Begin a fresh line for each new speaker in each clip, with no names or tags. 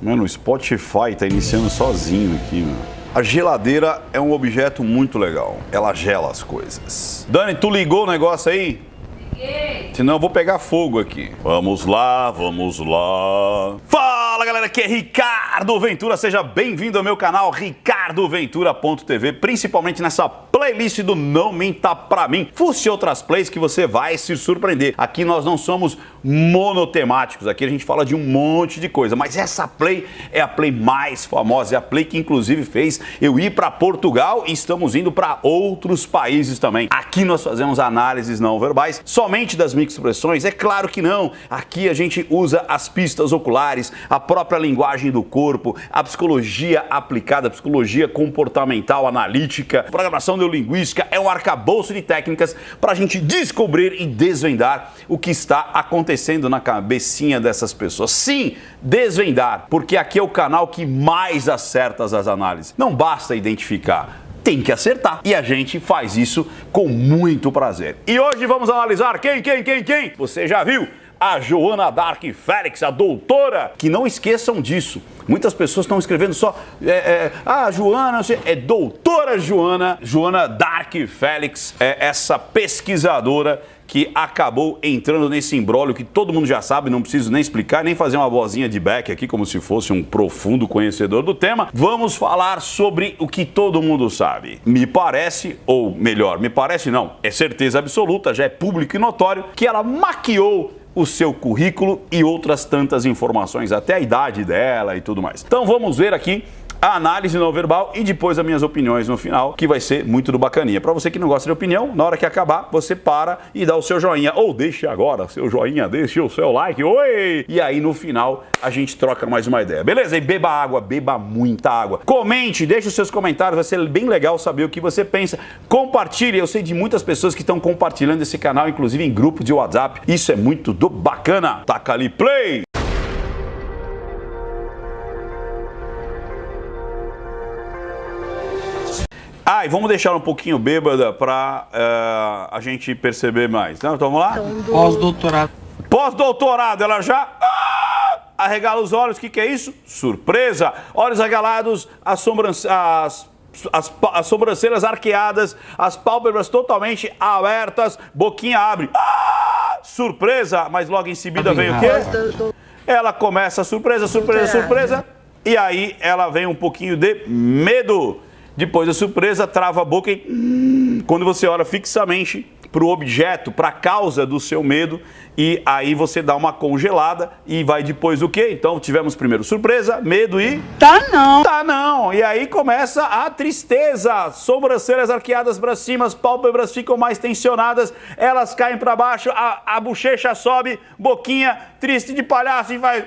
Mano, o Spotify tá iniciando sozinho aqui, mano. A geladeira é um objeto muito legal. Ela gela as coisas. Dani, tu ligou o negócio aí? Liguei. Senão eu vou pegar fogo aqui. Vamos lá, vamos lá. Fala, galera, aqui é Ricardo Ventura. Seja bem-vindo ao meu canal ricardoventura.tv, principalmente nessa playlist do Não Minta Pra Mim. Fusse outras plays que você vai se surpreender. Aqui nós não somos monotemáticos, aqui a gente fala de um monte de coisa, mas essa play é a play mais famosa, é a play que inclusive fez eu ir para Portugal e estamos indo para outros países também. Aqui nós fazemos análises não verbais, somente das microexpressões? É claro que não. Aqui a gente usa as pistas oculares, a própria linguagem do corpo, a psicologia aplicada, a psicologia comportamental, analítica, programação neurolinguística, é um arcabouço de técnicas para a gente descobrir e desvendar o que está acontecendo na cabecinha dessas pessoas. Sim, desvendar, porque aqui é o canal que mais acerta as análises. Não basta identificar, tem que acertar. E a gente faz isso com muito prazer. E hoje vamos analisar quem? Você já viu? A Joana Dark Félix, a doutora, que não esqueçam disso. Muitas pessoas estão escrevendo só, Joana, é doutora Joana Dark Félix, é essa pesquisadora que acabou entrando nesse imbróglio que todo mundo já sabe, não preciso nem explicar, nem fazer uma vozinha de back aqui, como se fosse um profundo conhecedor do tema. Vamos falar sobre o que todo mundo sabe. Me parece, ou melhor, me parece não, é certeza absoluta, já é público e notório, que ela maquiou o seu currículo e outras tantas informações, até a idade dela e tudo mais. Então vamos ver aqui a análise não verbal e depois as minhas opiniões no final, que vai ser muito do bacaninha. Para você que não gosta de opinião, na hora que acabar, você para e dá o seu joinha. Ou deixe agora seu joinha, deixe o seu like. Oi! E aí no final a gente troca mais uma ideia. Beleza? E beba água, beba muita água. Comente, deixe os seus comentários, vai ser bem legal saber o que você pensa. Compartilhe, eu sei de muitas pessoas que estão compartilhando esse canal, inclusive em grupo de WhatsApp. Isso é muito do bacana. Taca ali play! E vamos deixar um pouquinho bêbada para a gente perceber mais. Então vamos lá?
Pós-doutorado.
Pós-doutorado, ela já arregala os olhos. O que é isso? Surpresa! Olhos arregalados, as sobrancelhas arqueadas, as pálpebras totalmente abertas, boquinha abre. Surpresa! Mas logo em seguida vem o quê? Ela começa surpresa. E aí ela vem um pouquinho de medo. Depois da surpresa, trava a boca e quando você olha fixamente para o objeto, para a causa do seu medo, e aí você dá uma congelada e vai depois o quê? Então tivemos primeiro surpresa, medo e...
Tá não.
E aí começa a tristeza, sobrancelhas arqueadas para cima, as pálpebras ficam mais tensionadas, elas caem para baixo, a bochecha sobe, boquinha triste de palhaço e vai...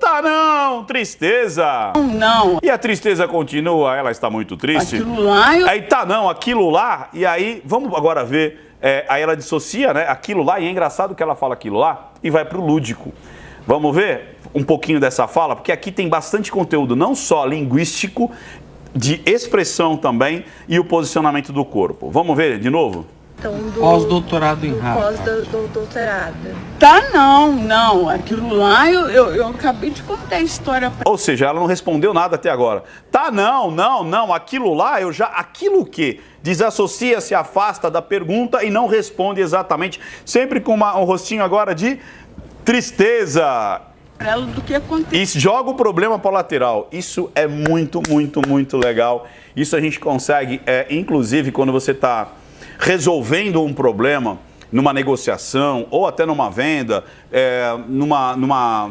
Tá não, tristeza.
Não.
E a tristeza continua, ela está muito triste.
Aquilo lá...
Aí tá não, aquilo lá, e aí vamos agora ver... aí ela dissocia, né, aquilo lá, e é engraçado que ela fala aquilo lá, e vai para o lúdico. Vamos ver um pouquinho dessa fala, porque aqui tem bastante conteúdo, não só linguístico, de expressão também, e o posicionamento do corpo. Vamos ver de novo?
Então, pós-doutorado em rádio.
Pós-doutorado.
Tá não. Aquilo lá, eu acabei de contar a história.
Ou seja, ela não respondeu nada até agora. Tá não. Aquilo lá, aquilo o quê? Desassocia, se afasta da pergunta e não responde exatamente. Sempre com um rostinho agora de tristeza.
Do que aconteceu.
E joga o problema para o lateral. Isso é muito legal. Isso a gente consegue, inclusive, quando você está resolvendo um problema numa negociação ou até numa venda, numa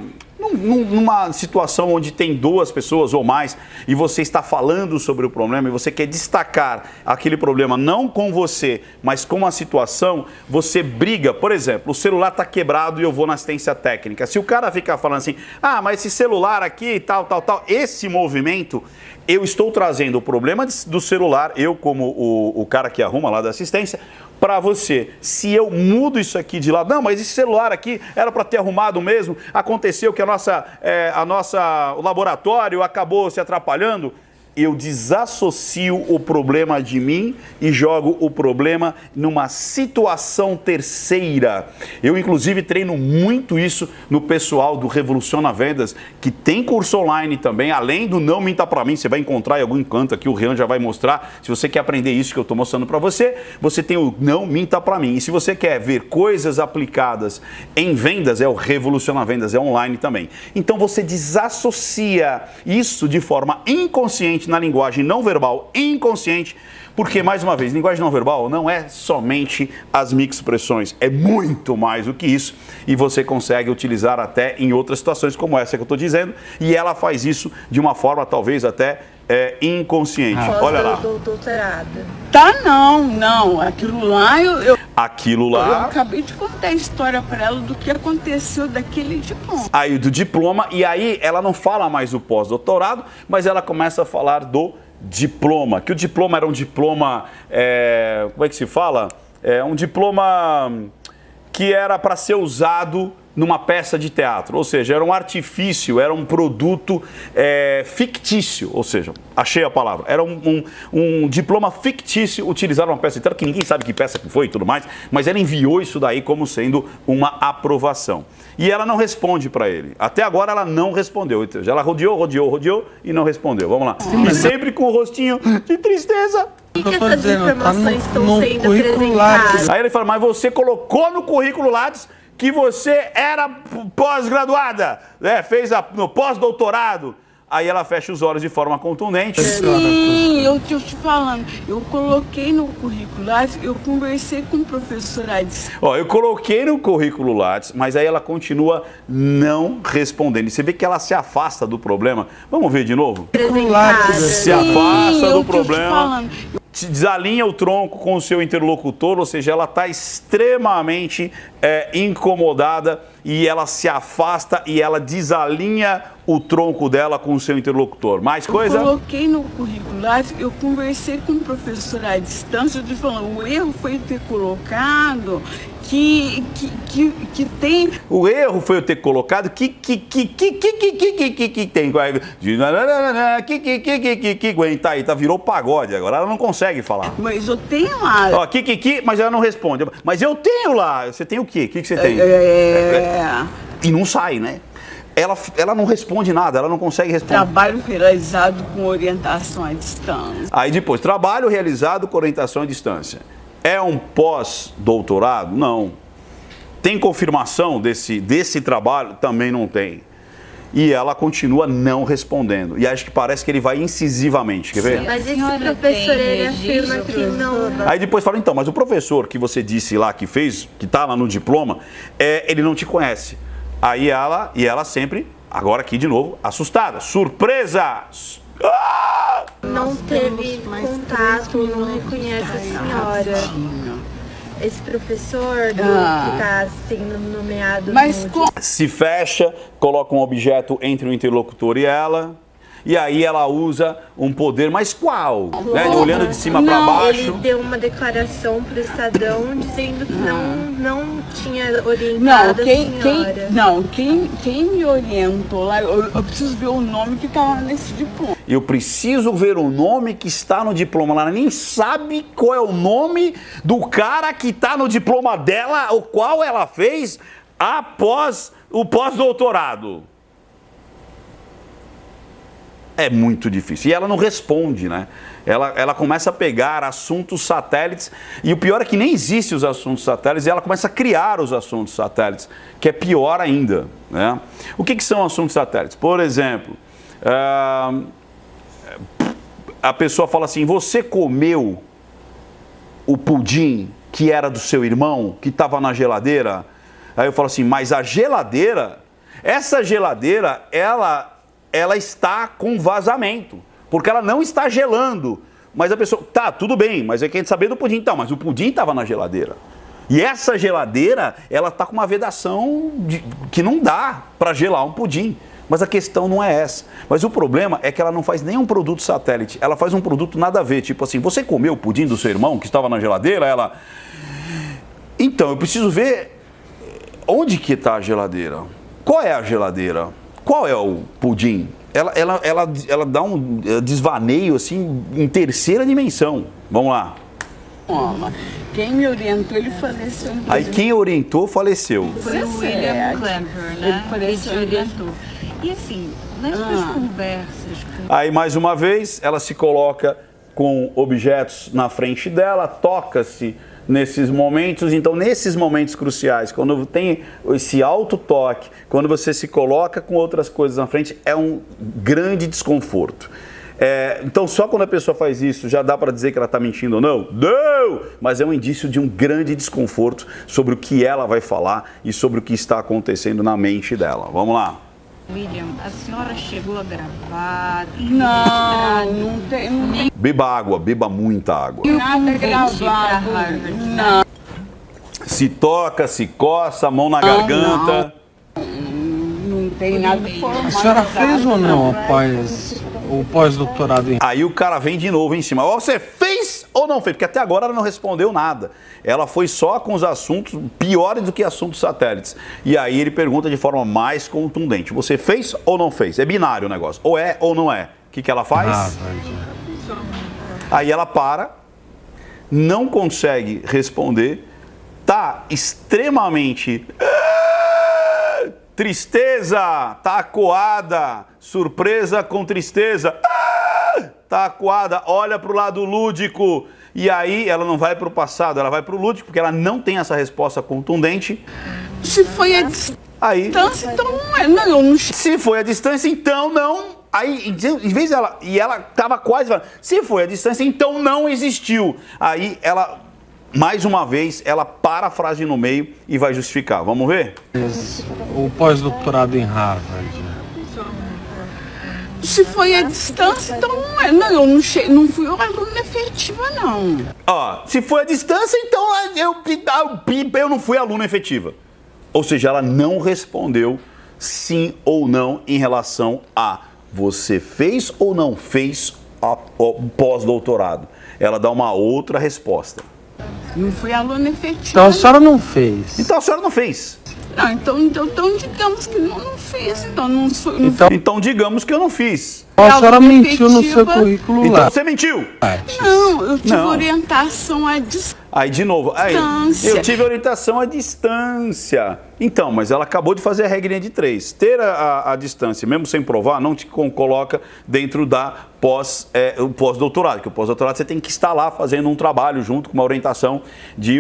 situação onde tem duas pessoas ou mais e você está falando sobre o problema e você quer destacar aquele problema não com você, mas com a situação, você briga. Por exemplo, o celular está quebrado e eu vou na assistência técnica. Se o cara ficar falando assim, mas esse celular aqui, tal, esse movimento, eu estou trazendo o problema do celular, eu como o cara que arruma lá da assistência, para você. Se eu mudo isso aqui de lado, não, mas esse celular aqui era para ter arrumado mesmo, aconteceu que o laboratório acabou se atrapalhando, eu desassocio o problema de mim e jogo o problema numa situação terceira. Eu, inclusive, treino muito isso no pessoal do Revoluciona Vendas, que tem curso online também, além do Não Minta Pra Mim. Você vai encontrar em algum canto aqui, o Rian já vai mostrar. Se você quer aprender isso que eu estou mostrando para você, você tem o Não Minta Pra Mim. E se você quer ver coisas aplicadas em vendas, é o Revoluciona Vendas, é online também. Então você desassocia isso de forma inconsciente na linguagem não verbal, inconsciente, porque, mais uma vez, linguagem não verbal não é somente as microexpressões, é muito mais do que isso, e você consegue utilizar até em outras situações como essa que eu estou dizendo, e ela faz isso de uma forma talvez até inconsciente. Olha lá.
Tá, não. Aquilo lá, eu acabei de contar a história para ela do que aconteceu daquele diploma.
Aí do diploma, e aí ela não fala mais do pós-doutorado, mas ela começa a falar do diploma, que o diploma era um diploma, como é que se fala? Um diploma que era para ser usado numa peça de teatro, ou seja, era um artifício, era um produto fictício, ou seja, achei a palavra, era um diploma fictício utilizado numa peça de teatro, que ninguém sabe que peça que foi e tudo mais, mas ela enviou isso daí como sendo uma aprovação. E ela não responde para ele. Até agora ela não respondeu. Ela rodeou e não respondeu. Vamos lá. E sempre com o rostinho de tristeza.
Por que essas informações estão sendo apresentadas?
Aí ele fala, mas você colocou no currículo Lattes que você era pós-graduada, fez no pós-doutorado. Aí ela fecha os olhos de forma contundente.
Sim, eu estou te falando. Eu coloquei no currículo Lattes, eu conversei com o professor Lattes.
Eu coloquei no currículo Lattes, mas aí ela continua não respondendo. E você vê que ela se afasta do problema. Vamos ver de novo? Se afasta do problema. Desalinha o tronco com o seu interlocutor, ou seja, ela está extremamente incomodada e ela se afasta e ela desalinha o tronco dela com o seu interlocutor. Mais coisa?
Eu coloquei no currículo Lattes, eu conversei com o professor à distância, eu estou falando, o erro foi ter colocado que tem...
O erro foi eu ter colocado que tem. Aguenta aí, virou pagode agora, ela não consegue falar.
Mas eu tenho lá...
Mas ela não responde. Mas eu tenho lá. Você tem o quê? O que você tem? E não sai, né? Ela não responde nada, ela não consegue responder.
Trabalho realizado com orientação à distância.
Aí depois, trabalho realizado com orientação à distância. É um pós-doutorado? Não. Tem confirmação desse trabalho? Também não tem. E ela continua não respondendo. E acho que parece que ele vai incisivamente. Quer ver?
Mas esse professor, ele afirma que não...
Aí depois fala, então, mas o professor que você disse lá, que fez, que tá lá no diploma, ele não te conhece. Aí ela sempre, agora aqui de novo, assustada. Surpresa!
Não teve contato, não reconhece a senhora. Esse professor que está sendo nomeado...
Se fecha, coloca um objeto entre o interlocutor e ela... E aí ela usa um poder, mas qual? Olhando de cima para baixo.
Ele deu uma declaração para o Estadão dizendo que não tinha orientado a senhora.
Quem me orientou lá, eu preciso ver o nome que estava nesse diploma.
Eu preciso ver o nome que está no diploma. Ela nem sabe qual é o nome do cara que está no diploma dela, o qual ela fez após o pós-doutorado. É muito difícil. E ela não responde, né? Ela começa a pegar assuntos satélites, e o pior é que nem existem os assuntos satélites, e ela começa a criar os assuntos satélites, que é pior ainda, né? O que são assuntos satélites? Por exemplo, a pessoa fala assim, você comeu o pudim que era do seu irmão, que estava na geladeira? Aí eu falo assim, mas a geladeira, essa geladeira, ela está com vazamento, porque ela não está gelando. Mas a pessoa, tá, tudo bem, mas é que a gente saber do pudim, então, mas o pudim estava na geladeira. E essa geladeira, ela está com uma vedação que não dá para gelar um pudim. Mas a questão não é essa. Mas o problema é que ela não faz nenhum produto satélite, ela faz um produto nada a ver. Tipo assim, você comeu o pudim do seu irmão que estava na geladeira? Ela... Então, eu preciso ver onde que está a geladeira. Qual é a geladeira? Qual é o pudim? ela dá um desvaneio assim em terceira dimensão. Vamos lá.
Quem me orientou, ele faleceu.
Aí quem orientou faleceu.
Foi o William Klemper, né? Ele te orientou. E assim, nas suas conversas com...
Aí mais uma vez, ela se coloca com objetos na frente dela, toca-se nesses momentos. Então, nesses momentos cruciais, quando tem esse autotoque, quando você se coloca com outras coisas na frente, é um grande desconforto. Então, só quando a pessoa faz isso, já dá para dizer que ela está mentindo ou não? Não! Mas é um indício de um grande desconforto sobre o que ela vai falar e sobre o que está acontecendo na mente dela. Vamos lá.
William, a senhora chegou a gravar?
Não tem.
Beba água, beba muita água.
Nada gravado. Não.
Se toca, se coça, a mão na garganta.
Não tem nada formado.
A senhora fez ou não após o pós-doutorado em...
Aí o cara vem de novo em cima. Você fez ou não fez? Porque até agora ela não respondeu nada. Ela foi só com os assuntos piores do que assuntos satélites. E aí ele pergunta de forma mais contundente. Você fez ou não fez? É binário o negócio. Ou é ou não é. O que ela faz? Aí ela para, não consegue responder, tá extremamente... Tristeza, tá acuada, surpresa com tristeza, tá acuada, olha pro lado lúdico. E aí ela não vai pro passado, ela vai pro lúdico, porque ela não tem essa resposta contundente.
Se foi a distância, então não é. Não.
Se foi a distância, então não. Aí, em vez dela, e ela tava quase falando, se foi a distância, então não existiu. Aí ela... Mais uma vez, ela para a frase no meio e vai justificar. Vamos ver?
O pós-doutorado em Harvard.
Se foi a distância, então não é. Não fui aluna efetiva, não.
Se foi a distância, então eu não fui aluna efetiva. Ou seja, ela não respondeu sim ou não em relação a você fez ou não fez o pós-doutorado. Ela dá uma outra resposta.
Não fui aluna efetiva.
Então a senhora não fez.
Então a senhora não fez.
Não, então digamos que não fiz.
Então digamos que eu não fiz.
A senhora mentiu no seu currículo
então
lá.
Você mentiu?
Não, eu tive orientação à distância.
Aí, de novo, eu tive orientação à distância. Então, mas ela acabou de fazer a regrinha de 3. Ter a distância, mesmo sem provar, não te coloca dentro da pós-doutorado. Que o pós-doutorado você tem que estar lá fazendo um trabalho junto com uma orientação de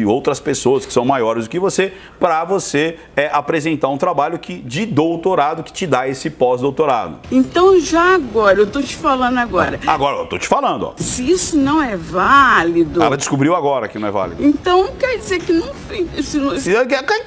outras pessoas que são maiores do que você, para você apresentar um trabalho de doutorado que te dá esse pós-doutorado.
Então, já agora, eu tô te falando agora.
Agora, eu tô te falando, ó.
Se isso não é válido...
Ela descobriu agora que não é válido.
Então, quer dizer que não fiz...
O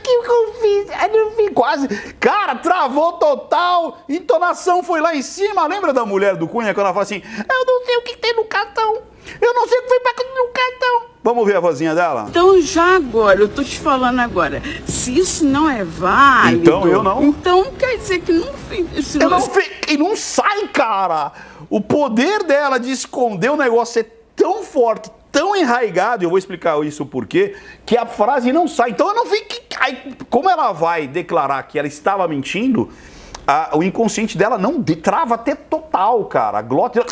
que eu fiz? Eu não fiz quase... Cara, travou total. Entonação foi lá em cima. Lembra da mulher do Cunha, quando ela fala assim, eu não sei o que tem no cartão. Eu não sei o que foi no cartão. Vamos ver a vozinha dela?
Então, já agora, eu tô te falando agora, se isso não é válido...
Então, eu não.
Então, quer dizer que não fiz...
Eu não fiz... E não sai, cara. O poder dela de esconder o negócio é tão forte, tão enraigado, e eu vou explicar isso por quê, que a frase não sai. Então, eu não fiquei... Aí, como ela vai declarar que ela estava mentindo, o inconsciente dela não trava até total, cara. A glótia...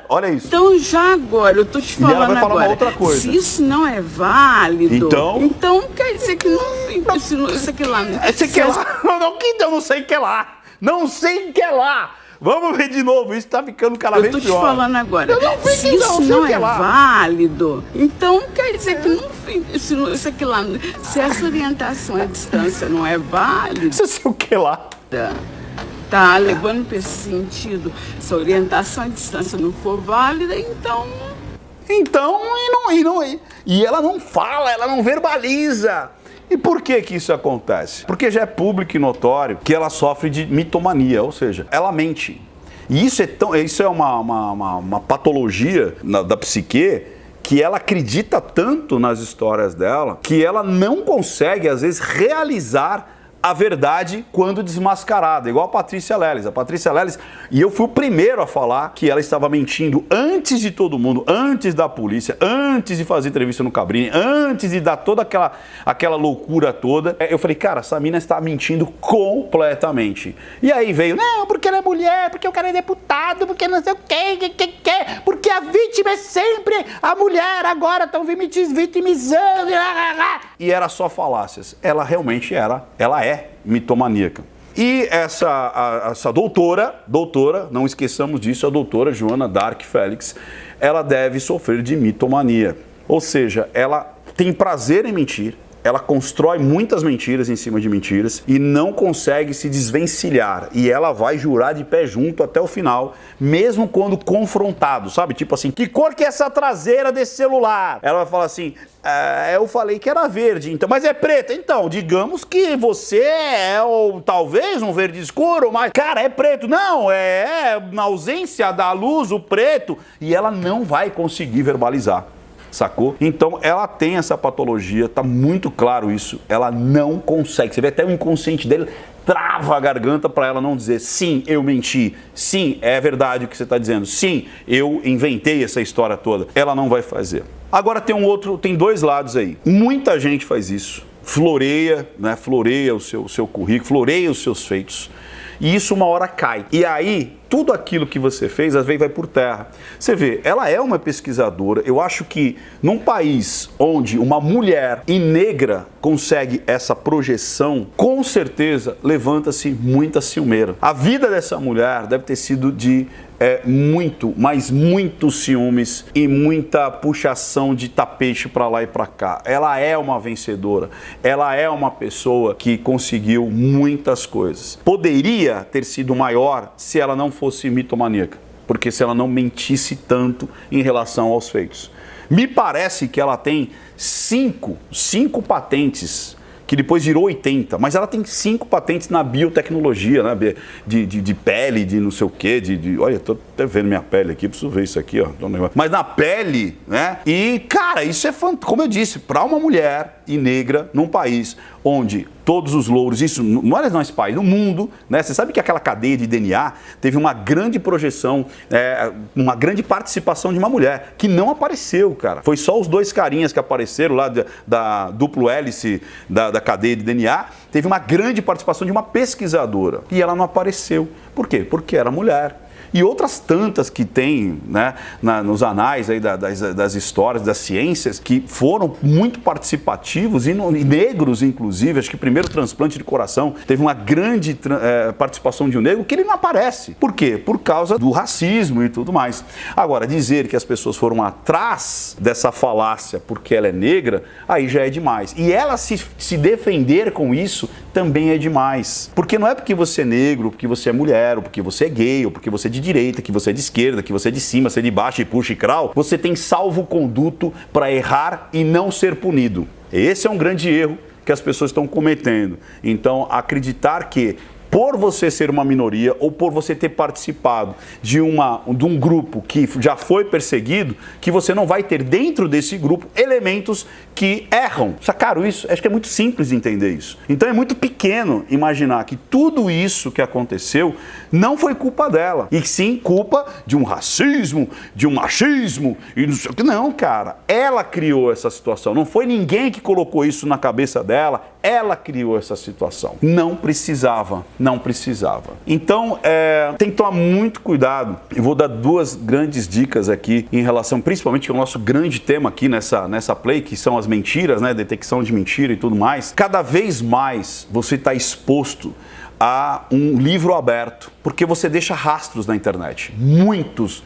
Olha isso.
Então, já agora, eu tô te falando
agora... E ela vai falar
agora,
uma outra coisa.
Se isso não é válido...
Então
quer dizer que não... Isso aqui lá...
Esse aqui lá... Eu não sei o que é lá. Não sei o que é lá. Vamos ver de novo. Isso tá ficando cada vez pior.
Eu tô te falando agora.
Eu não fiz
se isso não é
lá.
válido, então quer dizer que não fiz... Isso aqui lá... Se essa orientação à distância não é válida...
Isso sei o que lá.
Tá levando para esse sentido, se a orientação à distância não for válida, então...
E ela não fala, ela não verbaliza. E por que isso acontece? Porque já é público e notório que ela sofre de mitomania, ou seja, ela mente. E isso é uma patologia da psique, que ela acredita tanto nas histórias dela, que ela não consegue, às vezes, realizar a verdade quando desmascarada, igual a Patrícia Leles. A Patrícia Leles, e eu fui o primeiro a falar que ela estava mentindo antes de todo mundo, antes da polícia, antes de fazer entrevista no Cabrini, antes de dar toda aquela loucura toda. Eu falei, cara, essa mina está mentindo completamente. E aí veio, não, porque ela é mulher, porque o cara é deputado, porque não sei o quê, porque a vítima é sempre a mulher, agora estão vitimizando. E era só falácias. Ela realmente ela é mitomaníaca. E essa doutora, não esqueçamos disso, a doutora Joana Dark Félix, ela deve sofrer de mitomania. Ou seja, ela tem prazer em mentir, ela constrói muitas mentiras em cima de mentiras e não consegue se desvencilhar. E ela vai jurar de pé junto até o final, mesmo quando confrontado, sabe? Tipo assim, que cor que é essa traseira desse celular? Ela vai falar assim, eu falei que era verde, então, mas é preta. Então, digamos que você talvez um verde escuro, mas, cara, é preto. Não, na ausência da luz, o preto. E ela não vai conseguir verbalizar. Sacou? Então ela tem essa patologia, tá muito claro isso. Ela não consegue. Você vê até o inconsciente dele trava a garganta para ela não dizer sim, eu menti, sim, é verdade o que você está dizendo, sim, eu inventei essa história toda. Ela não vai fazer. Agora tem dois lados aí. Muita gente faz isso. Floreia, né? Floreia o seu currículo, floreia os seus feitos. E isso uma hora cai. E aí, tudo aquilo que você fez, às vezes vai por terra. Você vê, ela é uma pesquisadora. Eu acho que num país onde uma mulher e negra consegue essa projeção, com certeza levanta-se muita ciumeira. A vida dessa mulher deve ter sido de muito, mas muito ciúmes e muita puxação de tapete para lá e para cá. Ela é uma vencedora, ela é uma pessoa que conseguiu muitas coisas. Poderia ter sido maior se ela não fosse mitomaníaca, porque se ela não mentisse tanto em relação aos feitos. Me parece que ela tem cinco patentes, que depois virou 80, mas ela tem 5 patentes na biotecnologia, né? De pele, de não sei o quê, olha, tô até vendo minha pele aqui, preciso ver isso aqui, ó. Mas na pele, né? E, cara, isso é fantástico. Como eu disse, para uma mulher e negra num país onde todos os louros, isso não é nesse país, no mundo, né? Você sabe que aquela cadeia de DNA teve uma grande projeção, uma grande participação de uma mulher, que não apareceu, cara. Foi só os 2 carinhas que apareceram lá da duplo hélice da cadeia de DNA, teve uma grande participação de uma pesquisadora. E ela não apareceu. Por quê? Porque era mulher. E outras tantas que tem, né, nos anais aí das histórias, das ciências, que foram muito participativos e negros, inclusive. Acho que o primeiro transplante de coração teve uma grande participação de um negro que ele não aparece. Por quê? Por causa do racismo e tudo mais. Agora, dizer que as pessoas foram atrás dessa falácia porque ela é negra, aí já é demais. E ela se defender com isso também é demais. Porque não é porque você é negro, porque você é mulher, ou porque você é gay, ou porque você é de direita, que você é de esquerda, que você é de cima, você é de baixo e puxa e crau, você tem salvo-conduto para errar e não ser punido. Esse é um grande erro que as pessoas estão cometendo. Então, acreditar que por você ser uma minoria ou por você ter participado de um grupo que já foi perseguido, que você não vai ter dentro desse grupo elementos que erram. Sacaram isso? Acho que é muito simples de entender isso. Então é muito pequeno imaginar que tudo isso que aconteceu não foi culpa dela, e sim culpa de um racismo, de um machismo e não sei o que. Não, cara, ela criou essa situação. Não foi ninguém que colocou isso na cabeça dela, ela criou essa situação. Não precisava. Então, tem que tomar muito cuidado. Eu vou dar 2 grandes dicas aqui em relação, principalmente, ao nosso grande tema aqui nessa play, que são as mentiras, né? Detecção de mentira e tudo mais. Cada vez mais você está exposto a um livro aberto, porque você deixa rastros na internet. Muitos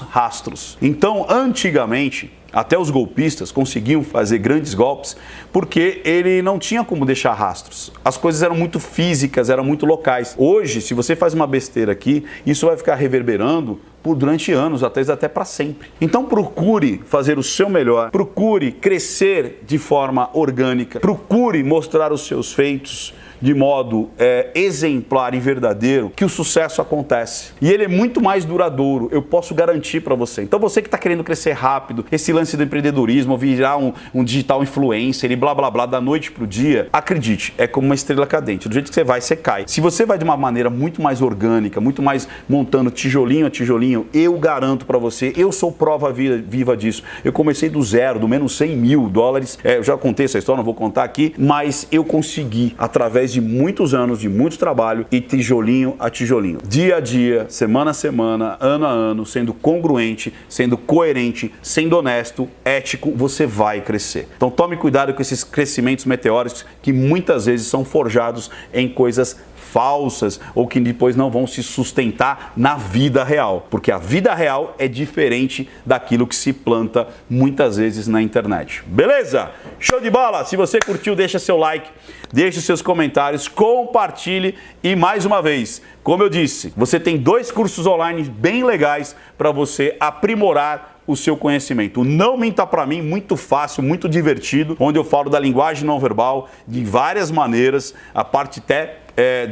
rastros. Então, antigamente, até os golpistas conseguiam fazer grandes golpes porque ele não tinha como deixar rastros. As coisas eram muito físicas, eram muito locais. Hoje, se você faz uma besteira aqui, isso vai ficar reverberando durante anos, até para sempre. Então procure fazer o seu melhor, procure crescer de forma orgânica, procure mostrar os seus feitos de modo exemplar e verdadeiro que o sucesso acontece. E ele é muito mais duradouro, eu posso garantir para você. Então você que está querendo crescer rápido, esse lance do empreendedorismo, virar um digital influencer e blá blá blá da noite pro dia, acredite, é como uma estrela cadente. Do jeito que você vai, você cai. Se você vai de uma maneira muito mais orgânica, muito mais montando tijolinho a tijolinho, eu garanto para você, eu sou prova viva disso. Eu comecei do zero, do menos 100 mil dólares. Eu já contei essa história, não vou contar aqui, mas eu consegui, através de muitos anos, de muito trabalho e tijolinho a tijolinho. Dia a dia, semana a semana, ano a ano, sendo congruente, sendo coerente, sendo honesto, ético, você vai crescer. Então tome cuidado com esses crescimentos meteóricos que muitas vezes são forjados em coisas falsas ou que depois não vão se sustentar na vida real, porque a vida real é diferente daquilo que se planta muitas vezes na internet. Beleza? Show de bola! Se você curtiu, deixa seu like, deixe seus comentários, compartilhe e mais uma vez, como eu disse, você tem 2 cursos online bem legais para você aprimorar o seu conhecimento. Não Minta Pra Mim, muito fácil, muito divertido, onde eu falo da linguagem não verbal de várias maneiras, a parte até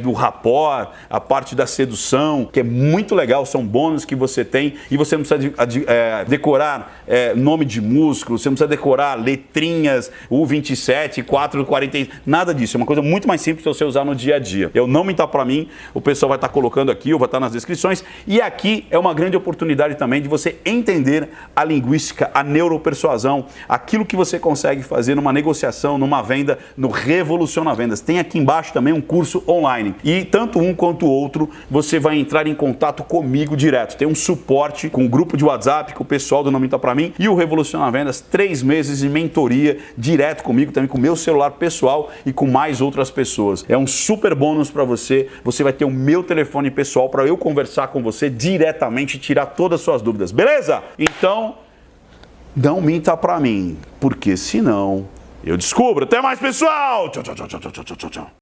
do rapport, a parte da sedução, que é muito legal, são bônus que você tem e você não precisa decorar nome de músculo, você não precisa decorar letrinhas, U27, 440, nada disso, é uma coisa muito mais simples para você usar no dia a dia. Eu Não Minta Pra Mim, o pessoal vai estar colocando aqui, ou vai estar nas descrições, e aqui é uma grande oportunidade também de você entender a linguística, a neuropersuasão, aquilo que você consegue fazer numa negociação, numa venda, no Revoluciona Vendas. Tem aqui embaixo também um curso online. E tanto um quanto o outro, você vai entrar em contato comigo direto. Tem um suporte com o grupo de WhatsApp, com o pessoal do Não Minta Pra Mim, e o Revoluciona Vendas, 3 meses de mentoria direto comigo, também com o meu celular pessoal e com mais outras pessoas. É um super bônus para você. Você vai ter o meu telefone pessoal para eu conversar com você diretamente e tirar todas as suas dúvidas. Beleza? Então, não minta pra mim, porque senão eu descubro. Até mais, pessoal! Tchau, tchau, tchau, tchau, tchau, tchau, tchau.